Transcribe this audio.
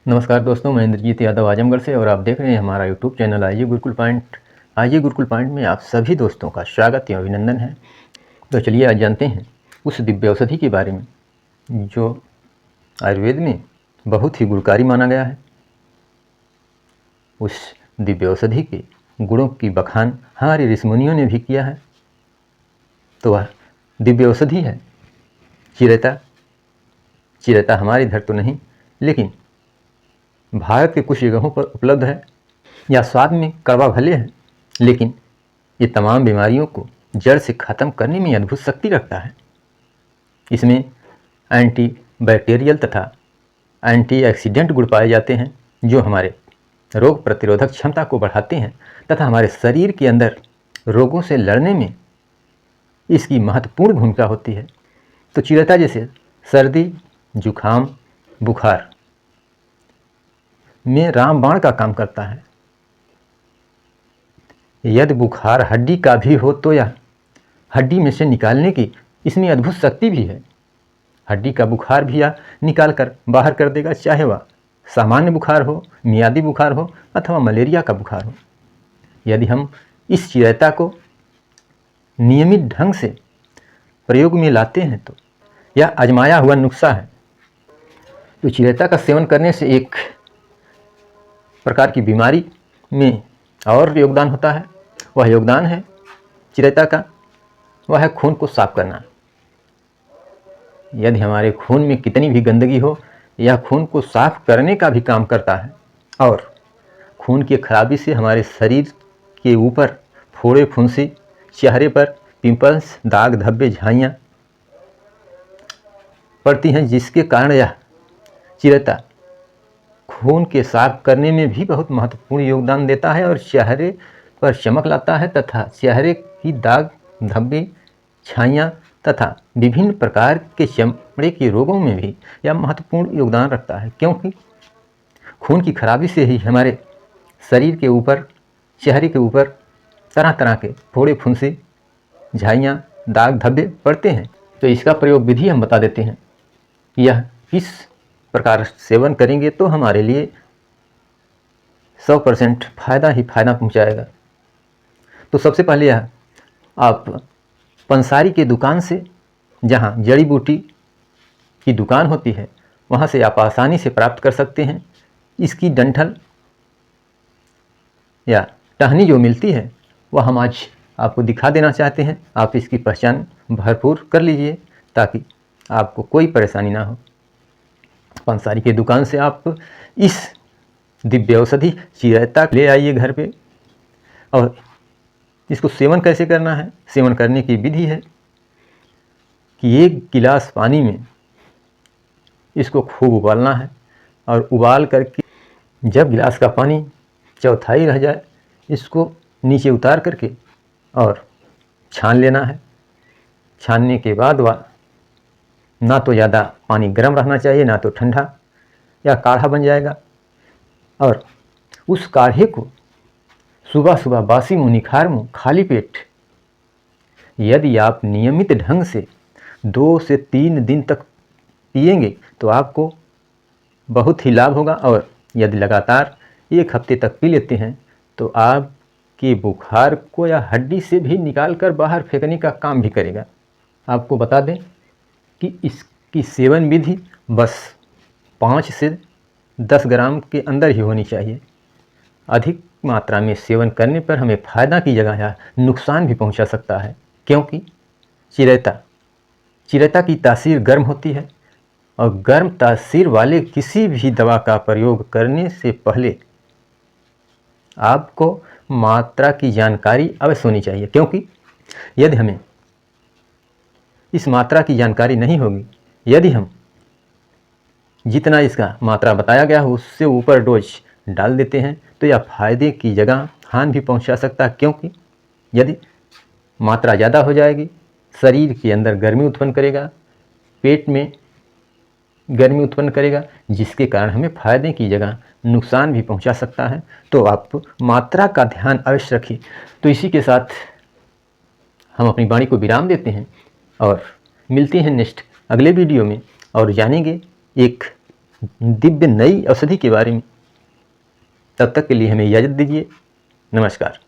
नमस्कार दोस्तों, मैं इंद्रजीत यादव आजमगढ़ से और आप देख रहे हैं हमारा यूट्यूब चैनल आइए गुरुकुल पॉइंट। आइए गुरुकुल पॉइंट में आप सभी दोस्तों का स्वागत एवं अभिनंदन है। तो चलिए आज जानते हैं उस दिव्य औषधि के बारे में जो आयुर्वेद में बहुत ही गुणकारी माना गया है। उस दिव्य औषधि के गुणों की बखान हमारे ऋषिमुनियों ने भी किया है। तो वह दिव्य औषधि है चिरैता। चिरैता हमारे इधर तो नहीं, लेकिन भारत के कुछ जगहों पर उपलब्ध है। या स्वाद में कड़वा भले है, लेकिन ये तमाम बीमारियों को जड़ से ख़त्म करने में अद्भुत शक्ति रखता है। इसमें एंटी बैक्टीरियल तथा एंटीऑक्सीडेंट गुण पाए जाते हैं जो हमारे रोग प्रतिरोधक क्षमता को बढ़ाते हैं तथा हमारे शरीर के अंदर रोगों से लड़ने में इसकी महत्वपूर्ण भूमिका होती है। तो चिरैता जैसे सर्दी, जुखाम, बुखार में रामबाण का काम करता है। यदि बुखार हड्डी का भी हो तो यह हड्डी में से निकालने की इसमें अद्भुत शक्ति भी है। हड्डी का बुखार भी यह निकाल कर बाहर कर देगा, चाहे वह सामान्य बुखार हो, मियादी बुखार हो अथवा मलेरिया का बुखार हो। यदि हम इस चिरैता को नियमित ढंग से प्रयोग में लाते हैं तो यह आजमाया हुआ नुस्खा है। तो चिरैता का सेवन करने से एक प्रकार की बीमारी में और योगदान होता है। वह योगदान है चिरैता का, वह है खून को साफ करना। यदि हमारे खून में कितनी भी गंदगी हो, यह खून को साफ करने का भी काम करता है। और खून की खराबी से हमारे शरीर के ऊपर फोड़े फुंसी, चेहरे पर पिंपल्स, दाग धब्बे, झाइयाँ पड़ती हैं, जिसके कारण यह चिरैता खून के साफ करने में भी बहुत महत्वपूर्ण योगदान देता है और चेहरे पर चमक लाता है तथा चेहरे की दाग धब्बे, छाइयाँ तथा विभिन्न प्रकार के चमड़े के रोगों में भी यह महत्वपूर्ण योगदान रखता है। क्योंकि खून की खराबी से ही हमारे शरीर के ऊपर, चेहरे के ऊपर तरह तरह के फोड़े फुंसी, झाइयाँ, दाग धब्बे पड़ते हैं। तो इसका प्रयोग विधि हम बता देते हैं कि यह किस प्रकार सेवन करेंगे तो हमारे लिए 100% फ़ायदा ही फ़ायदा पहुंचाएगा। तो सबसे पहले यह आप पंसारी के दुकान से, जहां जड़ी बूटी की दुकान होती है, वहां से आप आसानी से प्राप्त कर सकते हैं। इसकी डंठल या टहनी जो मिलती है वह हम आज आपको दिखा देना चाहते हैं। आप इसकी पहचान भरपूर कर लीजिए ताकि आपको कोई परेशानी ना हो। पंसारी के दुकान से आप इस दिव्य औषधि चिरैता ले आइए घर पे। और इसको सेवन कैसे करना है, सेवन करने की विधि है कि 1 गिलास पानी में इसको खूब उबालना है और उबाल करके जब गिलास का पानी चौथाई रह जाए, इसको नीचे उतार करके और छान लेना है। छानने के बाद वह ना तो ज़्यादा पानी गर्म रहना चाहिए, ना तो ठंडा, या काढ़ा बन जाएगा। और उस काढ़े को सुबह सुबह बासी मुँह, निखार मुँह, खाली पेट यदि आप नियमित ढंग से 2 से 3 दिन तक पिएंगे तो आपको बहुत ही लाभ होगा। और यदि लगातार 1 हफ्ते तक पी लेते हैं तो आपके बुखार को या हड्डी से भी निकाल कर बाहर फेंकने का काम भी करेगा। आपको बता दें कि इसकी सेवन विधि बस 5 से 10 ग्राम के अंदर ही होनी चाहिए। अधिक मात्रा में सेवन करने पर हमें फ़ायदा की जगह या नुकसान भी पहुंचा सकता है। क्योंकि चिरैता की तासीर गर्म होती है और गर्म तासीर वाले किसी भी दवा का प्रयोग करने से पहले आपको मात्रा की जानकारी अवश्य होनी चाहिए। क्योंकि यदि हमें इस मात्रा की जानकारी नहीं होगी, यदि हम जितना इसका मात्रा बताया गया हो उससे ऊपर डोज डाल देते हैं तो यह फायदे की जगह हानि भी पहुंचा सकता है। क्योंकि यदि मात्रा ज़्यादा हो जाएगी, शरीर के अंदर गर्मी उत्पन्न करेगा, पेट में गर्मी उत्पन्न करेगा, जिसके कारण हमें फायदे की जगह नुकसान भी पहुंचा सकता है। तो आप मात्रा का ध्यान अवश्य रखिए। तो इसी के साथ हम अपनी वाणी को विराम देते हैं और मिलते हैं नेक्स्ट अगले वीडियो में और जानेंगे एक दिव्य नई औषधि के बारे में। तब तक के लिए हमें इजाज़त दीजिए। नमस्कार।